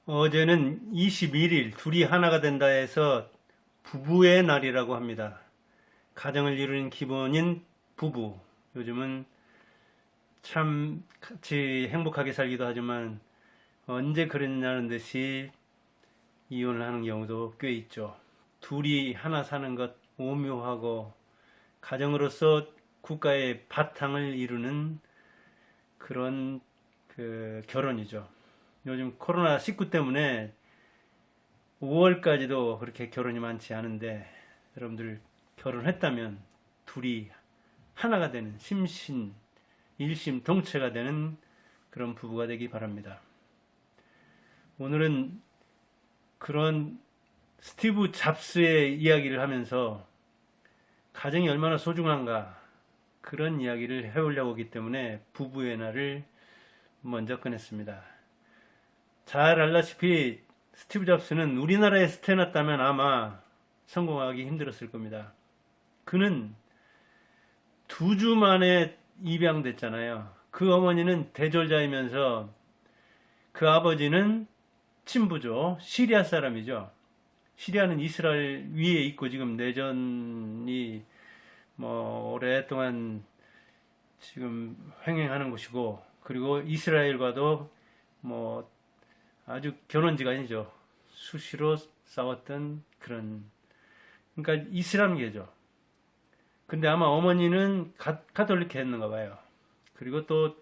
어제는 21일 둘이 하나가 된다 해서 부부의 날이라고 합니다. 가정을 이루는 기본인 부부. 요즘은 참 같이 행복하게 살기도 하지만 언제 그랬냐는 듯이 이혼을 하는 경우도 꽤 있죠. 둘이 하나 사는 것 오묘하고 가정으로서 국가의 바탕을 이루는 그런 결혼이죠. 요즘 코로나19 때문에 5월까지도 그렇게 결혼이 많지 않은데 여러분들 결혼했다면 둘이 하나가 되는 심신, 일심 동체가 되는 그런 부부가 되기 바랍니다. 오늘은 그런 스티브 잡스의 이야기를 하면서 가정이 얼마나 소중한가 그런 이야기를 해보려고 하기 때문에 부부의 날을 먼저 꺼냈습니다. 잘 알다시피 스티브 잡스는 우리나라에 태어났다면 아마 성공하기 힘들었을 겁니다. 그는 2주 만에 입양됐잖아요. 그 어머니는 대졸자이면서 그 아버지는 친부죠. 시리아 사람이죠. 시리아는 이스라엘 위에 있고 지금 내전이 오랫동안 지금 횡행하는 곳이고, 그리고 이스라엘과도 뭐 아주 견원지간이죠. 수시로 싸웠던 그런, 그러니까 이슬람계죠. 근데 아마 어머니는 가톨릭했는가 봐요. 그리고 또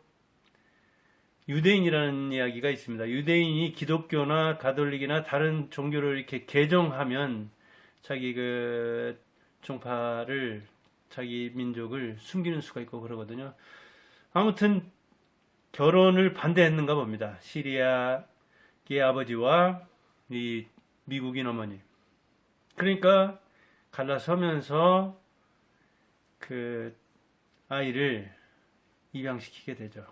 유대인이라는 이야기가 있습니다. 유대인이 기독교나 가톨릭이나 다른 종교를 이렇게 개종하면 자기 종파를, 자기 민족을 숨기는 수가 있고 그러거든요. 아무튼 결혼을 반대했는가 봅니다. 시리아의 아버지와 이 미국인 어머니. 그러니까 갈라서면서 그 아이를 입양시키게 되죠.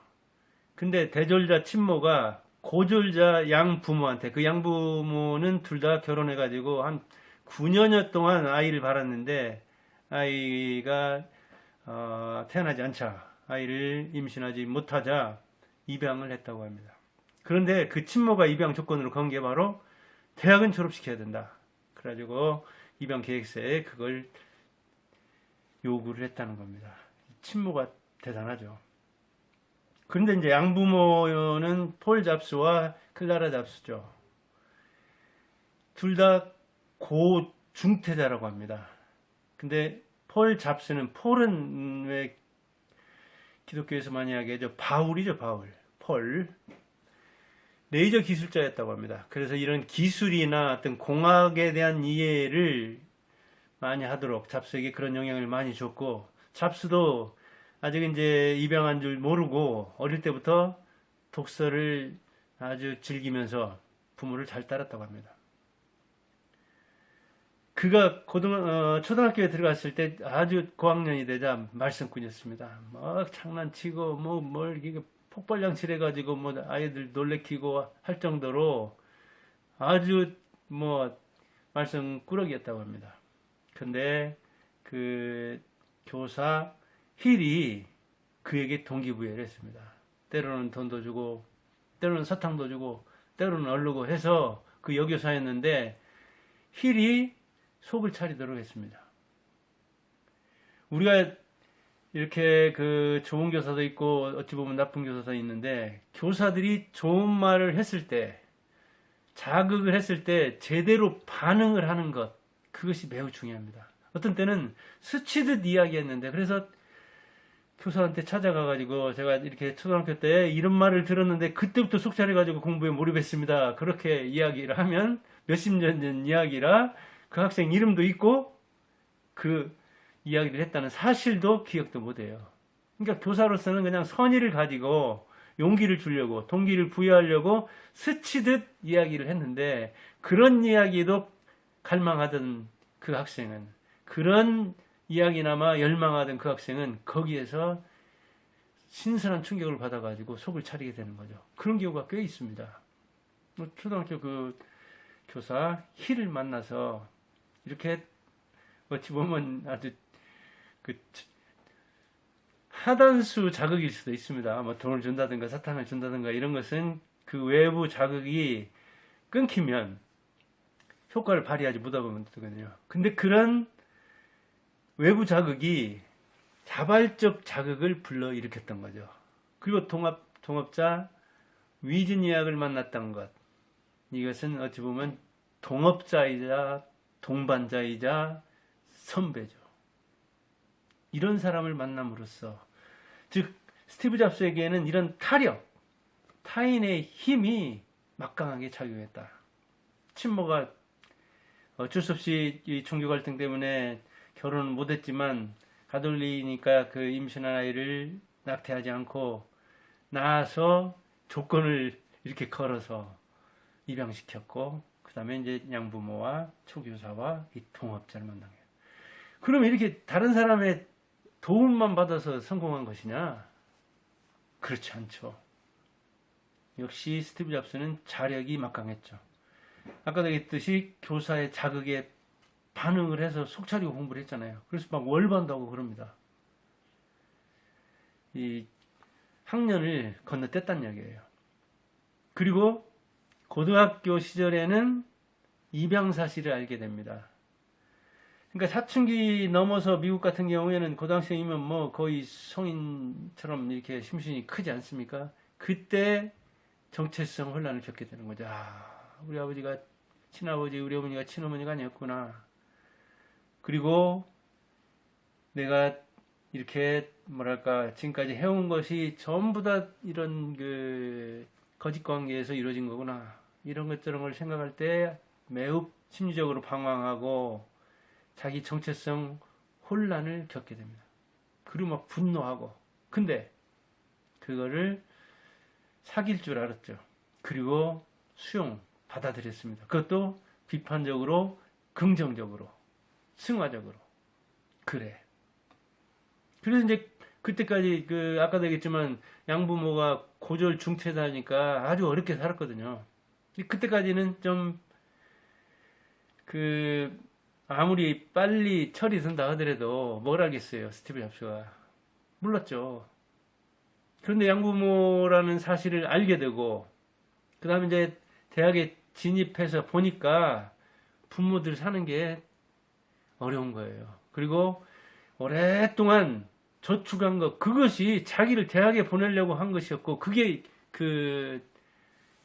근데 대졸자 친모가 고졸자 양부모한테, 그 양부모는 둘 다 결혼해가지고 한 9년여 동안 아이를 바랐는데 아이가 태어나지 않자, 아이를 임신하지 못하자 입양을 했다고 합니다. 그런데 그 친모가 입양 조건으로 건 게 바로 대학은 졸업시켜야 된다. 그래가지고 입양 계획서에 그걸 요구를 했다는 겁니다. 친모가 대단하죠. 그런데 이제 양부모는 폴 잡스와 클라라 잡스죠. 둘 다 고중태자라고 합니다. 근데 폴 잡스는, 폴은 왜 기독교에서 많이 하죠? 바울이죠, 바울. 폴. 레이저 기술자였다고 합니다. 그래서 이런 기술이나 어떤 공학에 대한 이해를 많이 하도록 잡스에게 그런 영향을 많이 줬고, 잡스도 아직 이제 입양한 줄 모르고 어릴 때부터 독서를 아주 즐기면서 부모를 잘 따랐다고 합니다. 그가 초등학교에 들어갔을 때 아주 고학년이 되자 말썽꾼이었습니다. 막 장난치고 뭘 이게 폭발장칠 해가지고 아이들 놀래키고 할 정도로 아주 말썽꾸러기였다고 합니다. 근데 그 교사 힐이 그에게 동기부여를 했습니다. 때로는 돈도 주고, 때로는 사탕도 주고, 때로는 얼르고 해서 그 여교사였는데 힐이 속을 차리도록 했습니다. 우리가 이렇게 좋은 교사도 있고 어찌 보면 나쁜 교사도 있는데, 교사들이 좋은 말을 했을 때, 자극을 했을 때 제대로 반응을 하는 것, 그것이 매우 중요합니다. 어떤 때는 스치듯 이야기했는데, 그래서 교사한테 찾아가가지고 제가 이렇게 초등학교 때 이런 말을 들었는데 그때부터 속 차려가지고 공부에 몰입했습니다. 그렇게 이야기를 하면 몇십 년 전 이야기라 그 학생 이름도 있고 그 이야기를 했다는 사실도 기억도 못해요. 그러니까 교사로서는 그냥 선의를 가지고 용기를 주려고, 동기를 부여하려고 스치듯 이야기를 했는데, 그런 이야기도 갈망하던 그 학생은, 그런 이야기나마 열망하던 그 학생은 거기에서 신선한 충격을 받아가지고 속을 차리게 되는 거죠. 그런 경우가 꽤 있습니다. 초등학교 교사 힐을 만나서 이렇게 어찌 보면 아주 하단수 자극일 수도 있습니다. 돈을 준다든가 사탕을 준다든가 이런 것은 그 외부 자극이 끊기면 효과를 발휘하지 못하거든요. 근데 그런 외부 자극이 자발적 자극을 불러일으켰던 거죠. 그리고 동업자 위즈니악을 만났던 것. 이것은 어찌 보면 동업자이자 동반자이자 선배죠. 이런 사람을 만남으로써, 즉 스티브 잡스에게는 이런 타력, 타인의 힘이 막강하게 작용했다. 친모가 어쩔 수 없이 이 종교 갈등 때문에 결혼을 못했지만 가돌리니까 그 임신한 아이를 낙태하지 않고 낳아서 조건을 이렇게 걸어서 입양시켰고, 그 다음에 이제 양부모와 초교사와 이 동업자를 만난 거예요. 그러면 이렇게 다른 사람의 도움만 받아서 성공한 것이냐? 그렇지 않죠. 역시 스티브 잡스는 자력이 막강했죠. 아까도 얘기했듯이 교사의 자극에 반응을 해서 속 차리고 공부를 했잖아요. 그래서 막 월반도 하고 그럽니다. 이 학년을 건너뛰었다는 얘기예요. 그리고 고등학교 시절에는 입양 사실을 알게 됩니다. 그러니까 사춘기 넘어서 미국 같은 경우에는 고등학생이면 뭐 거의 성인처럼 이렇게 심신이 크지 않습니까? 그때 정체성 혼란을 겪게 되는 거죠. 우리 아버지가 친아버지, 우리 어머니가 친어머니가 아니었구나. 그리고 내가 이렇게 뭐랄까 지금까지 해온 것이 전부 다 이런 그 거짓 관계에서 이루어진 거구나. 이런 것저런 걸 생각할 때 매우 심리적으로 방황하고 자기 정체성 혼란을 겪게 됩니다. 그리고 막 분노하고. 근데 그거를 사귈 줄 알았죠. 그리고 받아들였습니다. 그것도 비판적으로, 긍정적으로, 승화적으로. 그래. 그래서 이제 그때까지 아까도 얘기했지만 양부모가 고졸 중퇴자니까 아주 어렵게 살았거든요. 그때까지는 좀 아무리 빨리 철이 든다 하더라도 뭘 알겠어요, 스티브 잡스가. 몰랐죠. 그런데 양부모라는 사실을 알게 되고, 그 다음에 이제 대학에 진입해서 보니까 부모들 사는 게 어려운 거예요. 그리고 오랫동안 저축한 것, 그것이 자기를 대학에 보내려고 한 것이었고, 그게 그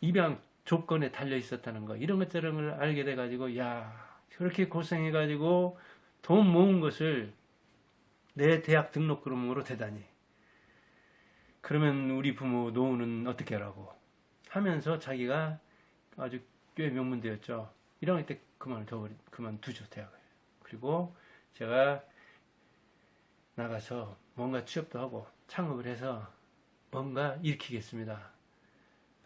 입양 조건에 달려 있었다는 거. 이런 것저런 걸 알게 돼가지고, 저렇게 고생해가지고 돈 모은 것을 내 대학 등록금으로 대다니. 그러면 우리 부모 노후는 어떻게 하라고 하면서 자기가 아주 꽤 명문대였죠. 1학년 때 그만두죠, 대학을. 그리고 제가 나가서 뭔가 취업도 하고 창업을 해서 뭔가 일으키겠습니다.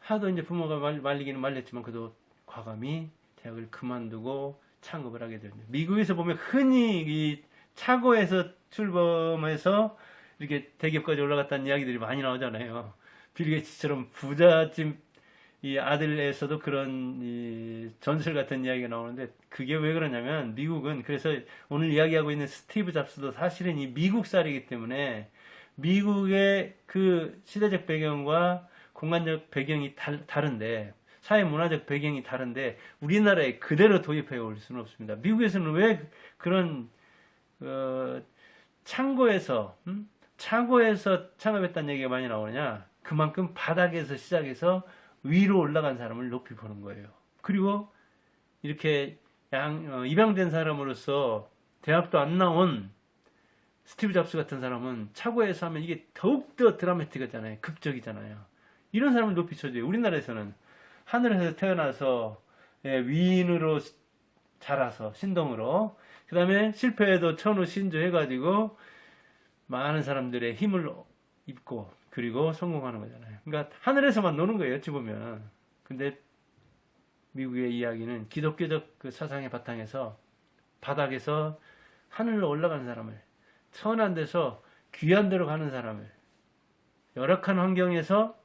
하도 이제 부모가 말리기는 말렸지만 그래도 과감히 대학을 그만두고 창업을 하게 됩니다. 미국에서 보면 흔히 이 차고에서 출범해서 이렇게 대기업까지 올라갔다는 이야기들이 많이 나오잖아요. 빌 게이츠처럼 부잣집 이 아들에서도 그런 이 전설 같은 이야기가 나오는데, 그게 왜 그러냐면 미국은, 그래서 오늘 이야기하고 있는 스티브 잡스도 사실은 이 미국 쌀이기 때문에 미국의 그 시대적 배경과 공간적 배경이 다른데, 사회 문화적 배경이 다른데 우리나라에 그대로 도입해 올 수는 없습니다. 미국에서는 왜 그런 차고에서 창업했다는 얘기가 많이 나오느냐? 그만큼 바닥에서 시작해서 위로 올라간 사람을 높이 보는 거예요. 그리고 이렇게 입양된 사람으로서 대학도 안 나온 스티브 잡스 같은 사람은 차고에서 하면 이게 더욱더 드라마틱하잖아요. 극적이잖아요. 이런 사람을 높이 쳐줘요. 우리나라에서는 하늘에서 태어나서 위인으로 자라서 신동으로, 그 다음에 실패해도 천우 신조 해가지고 많은 사람들의 힘을 입고 그리고 성공하는 거잖아요. 그러니까 하늘에서만 노는 거예요, 어찌 보면. 근데 미국의 이야기는 기독교적 그 사상의 바탕에서 바닥에서 하늘로 올라간 사람을, 천한 데서 귀한 데로 가는 사람을, 열악한 환경에서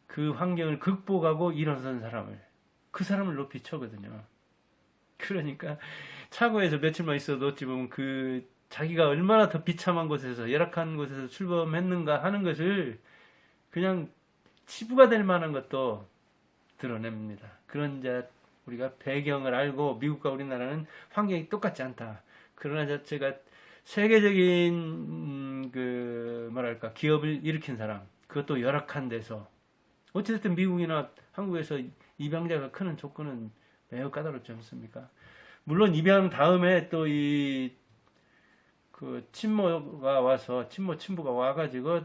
그 환경을 극복하고 일어선 사람을, 그 사람을 높이 쳐거든요. 그러니까 차고에서 며칠만 있어도 어찌 보면 자기가 얼마나 더 비참한 곳에서, 열악한 곳에서 출범했는가 하는 것을 그냥 치부가 될 만한 것도 드러냅니다. 그런 이제 우리가 배경을 알고 미국과 우리나라는 환경이 똑같지 않다. 그러나 자체가 세계적인 그 뭐랄까 기업을 일으킨 사람, 그것도 열악한 데서 어찌됐든 미국이나 한국에서 입양자가 크는 조건은 매우 까다롭지 않습니까? 물론 입양 다음에 또 이 그 친모가 와가지고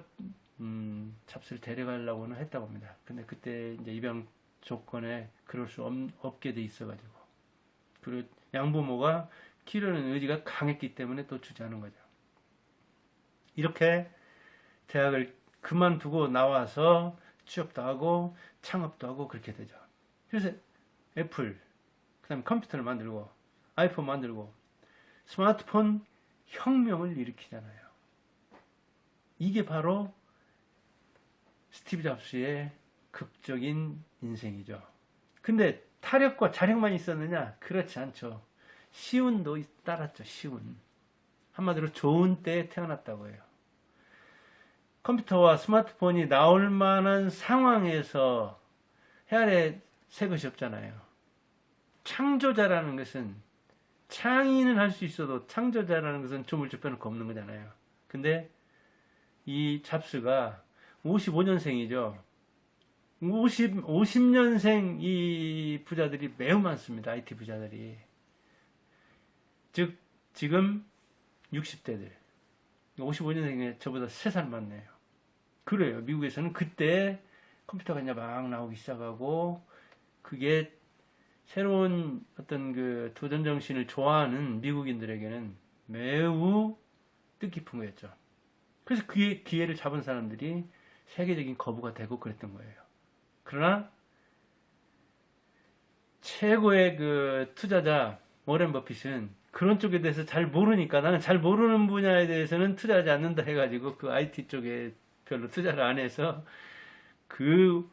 잡스를 데려가려고는 했다고 합니다. 근데 그때 이제 입양 조건에 그럴 수 없게 돼 있어가지고, 그리고 양부모가 키우려는 의지가 강했기 때문에 또 주지 않은 거죠. 이렇게 대학을 그만두고 나와서 취업도 하고 창업도 하고 그렇게 되죠. 그래서 애플, 그 다음에 컴퓨터를 만들고 아이폰 만들고 스마트폰 혁명을 일으키잖아요. 이게 바로 스티브 잡스의 극적인 인생이죠. 근데 타력과 자력만 있었느냐? 그렇지 않죠. 시운도 따랐죠. 시운. 한마디로 좋은 때에 태어났다고 해요. 컴퓨터와 스마트폰이 나올 만한 상황에서 해 아래 새 것이 없잖아요. 창조자라는 것은, 창의는 할 수 있어도 창조자라는 것은 조물주 빼놓고 없는 거잖아요. 근데 이 잡스가 55년생이죠. 50년생 이 부자들이 매우 많습니다. IT 부자들이. 즉, 지금 60대들. 55년생에 저보다 3살 많네요. 그래요. 미국에서는 그때 컴퓨터가 이제 막 나오기 시작하고, 그게 새로운 어떤 그 도전 정신을 좋아하는 미국인들에게는 매우 뜻깊은 거였죠. 그래서 그 기회를 잡은 사람들이 세계적인 거부가 되고 그랬던 거예요. 그러나 최고의 그 투자자 워렌 버핏은 그런 쪽에 대해서 잘 모르니까, 나는 잘 모르는 분야에 대해서는 투자하지 않는다 해가지고 그 IT 쪽에 별로 투자를 안 해서 그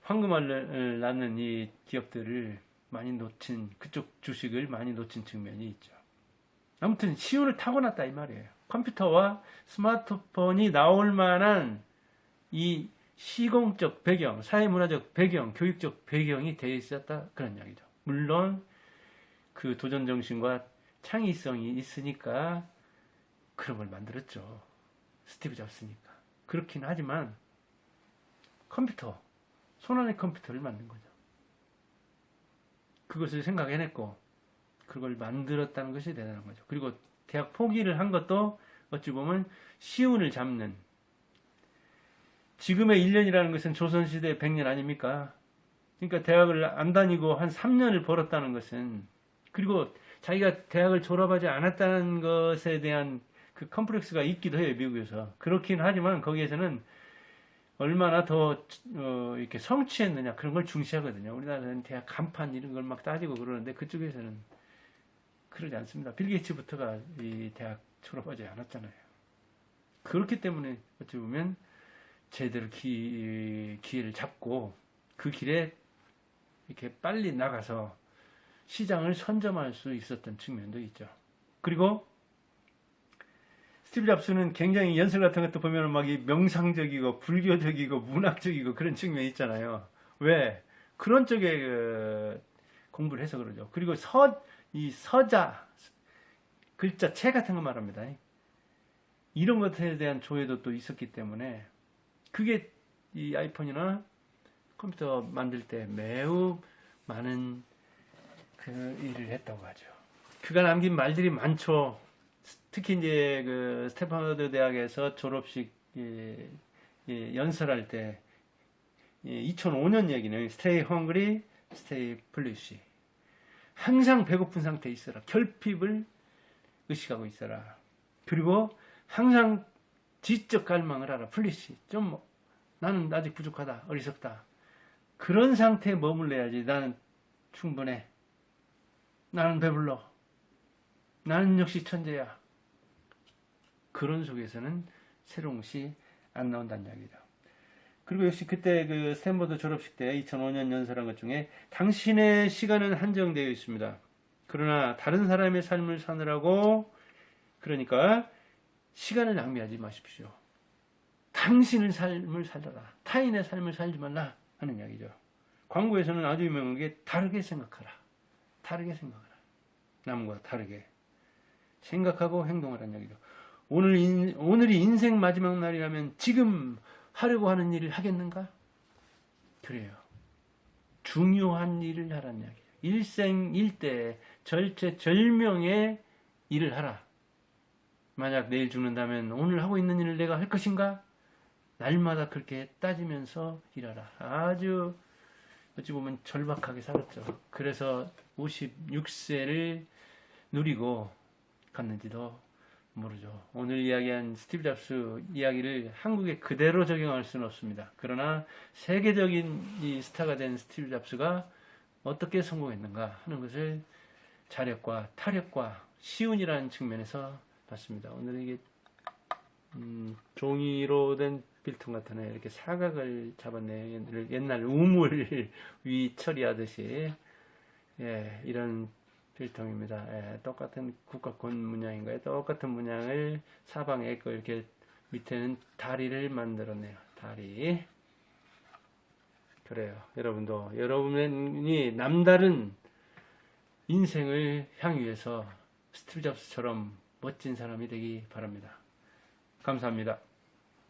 황금알을 낳는 이 기업들을 많이 놓친, 그쪽 주식을 많이 놓친 측면이 있죠. 아무튼 시운을 타고났다 이 말이에요. 컴퓨터와 스마트폰이 나올 만한 이 시공적 배경, 사회문화적 배경, 교육적 배경이 되어 있었다, 그런 이야기죠. 물론 그 도전정신과 창의성이 있으니까 그런 걸 만들었죠. 스티브 잡스니까. 그렇긴 하지만 컴퓨터, 손안의 컴퓨터를 만든 거죠. 그것을 생각해냈고 그걸 만들었다는 것이 대단한 거죠. 그리고 대학 포기를 한 것도 어찌 보면 시운을 잡는, 지금의 1년이라는 것은 조선시대 100년 아닙니까? 그러니까 대학을 안 다니고 한 3년을 벌었다는 것은, 그리고 자기가 대학을 졸업하지 않았다는 것에 대한 그 컴플렉스가 있기도 해요, 미국에서. 그렇긴 하지만 거기에서는 얼마나 더 이렇게 성취했느냐, 그런 걸 중시하거든요. 우리나라는 대학 간판 이런 걸 막 따지고 그러는데 그쪽에서는 그러지 않습니다. 빌 게이츠부터가 이 대학 졸업하지 않았잖아요. 그렇기 때문에 어찌 보면 제대로 기회를 잡고 그 길에 이렇게 빨리 나가서 시장을 선점할 수 있었던 측면도 있죠. 그리고 스티브 잡스는 굉장히 연설 같은 것도 보면 막 이 명상적이고 불교적이고 문학적이고 그런 측면이 있잖아요. 왜? 그런 쪽에 공부를 해서 그러죠. 그리고 이 서자, 글자, 체 같은 거 말합니다. 이런 것에 대한 조회도 또 있었기 때문에 그게 이 아이폰이나 컴퓨터 만들 때 매우 많은 그 일을 했다고 하죠. 그가 남긴 말들이 많죠. 특히 이제 그 스탠퍼드 대학에서 졸업식 연설할 때 2005년 얘기는 Stay hungry, stay foolish. 항상 배고픈 상태에 있어라. 결핍을 의식하고 있어라. 그리고 항상 지적 갈망을 하라. foolish. 좀 나는 아직 부족하다. 어리석다. 그런 상태에 머물러야지. 나는 충분해. 나는 배불러. 나는 역시 천재야. 그런 속에서는 새로운 것이 안 나온다는 이야기죠. 그리고 역시 그때 그 스탠퍼드 졸업식 때 2005년 연설한 것 중에 당신의 시간은 한정되어 있습니다. 그러나 다른 사람의 삶을 사느라고, 그러니까 시간을 낭비하지 마십시오. 당신의 삶을 살아라. 타인의 삶을 살지 말라 하는 이야기죠. 광고에서는 아주 유명한 게 다르게 생각하라. 다르게 생각하라. 남과 다르게 생각하고 행동하라는 얘기죠. 오늘이 인생 마지막 날이라면 지금 하려고 하는 일을 하겠는가? 그래요. 중요한 일을 하라는 이야기예요. 일생일대 절체절명의 일을 하라. 만약 내일 죽는다면 오늘 하고 있는 일을 내가 할 것인가? 날마다 그렇게 따지면서 일하라. 아주 어찌 보면 절박하게 살았죠. 그래서 56세를 누리고 갔는지도 모르죠. 오늘 이야기한 스티브 잡스 이야기를 한국에 그대로 적용할 수는 없습니다. 그러나 세계적인 이 스타가 된 스티브 잡스가 어떻게 성공했는가 하는 것을 자력과 타력과 시운이라는 측면에서 봤습니다. 오늘 이게 종이로 된 필통 같은 이렇게 사각을 잡았네요. 옛날 우물 위 처리하듯이 이런 필통입니다. 똑같은 국가권 문양인가요? 똑같은 문양을 사방에 있고 이렇게 밑에는 다리를 만들었네요. 다리. 그래요. 여러분도 여러분이 남다른 인생을 향유해서 스티브 잡스처럼 멋진 사람이 되기 바랍니다. 감사합니다.